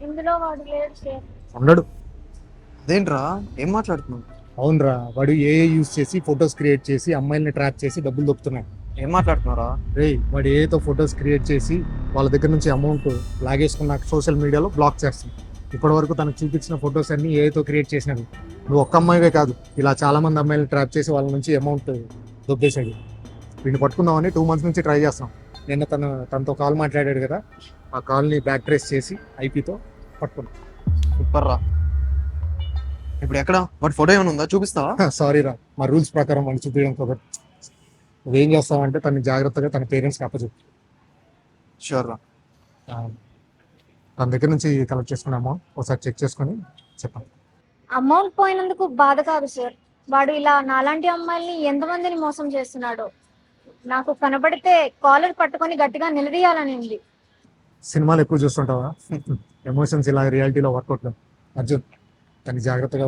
ఇందులో వాడు లేడు సార్. ఉండడు. అదేంట్రా, ఏం మాట్లాడుతున్నావు? అవునరా, వాడు ఏఐ యూస్ చేసి ఫొటోస్ క్రియేట్ చేసి అమ్మాయిల్ని ట్రాప్ చేసి డబ్బులు దొబ్బుతున్నాడు. ఏం మాట్లాడుతున్నారా? రే, వాడు ఏఐతో ఫొటోస్ క్రియేట్ చేసి వాళ్ళ దగ్గర నుంచి అమౌంట్ లాగేసుకున్న సోషల్ మీడియాలో బ్లాక్ చేస్తాం. ఇప్పటి వరకు తనకు చూపించిన ఫొటోస్ అన్ని ఏఐతో క్రియేట్ చేసినాడు. నువ్వు ఒక్క అమ్మాయివే కాదు, ఇలా చాలా మంది అమ్మాయిలను ట్రాప్ చేసి వాళ్ళ నుంచి అమౌంట్ దొబ్బేశాడు. వీడిని పట్టుకుందామని 2 months నుంచి ట్రై చేస్తాం. నిన్న తనతో కాల్ మాట్లాడాడు కదా, ఆ కాల్ని బ్యాక్ ట్రేస్ చేసి ఐపీతో పట్టుకున్నాం. సూపర్ రా. ఇప్పుడు ఎక్కడ వాటి ఫోటో ఏమైనా ఉందా? చూపిస్తావా? సారీ రా, మా రూల్స్ ప్రకారం వాళ్ళు చూపించడం కాబట్టి. నువ్వేం చేస్తావంటే తను జాగ్రత్తగా తన పేరెంట్స్కి అప్పచెప్పు. షూర్ రా. తన దగ్గర నుంచి కలెక్ట్ చేసుకున్నామో ఒకసారి చెక్ చేసుకొని చెప్పండి. అమౌంట్ పోయినందుకు బాధ కాదు సార్. వాడు ఇలా నాలాంటి అమ్మాయిల్ని ఎంతమందిని మోసం చేస్తున్నాడో. నాకు కనబడితే కాలర్ పట్టుకొని గట్టిగా నిలదీయాలని ఉంది. సినిమాలు ఎక్కువ చూస్తుంటావా? ఎమోషన్స్ ఇలా రియాలిటీలో వర్కౌట్. అర్జున్, తను జాగ్రత్తగా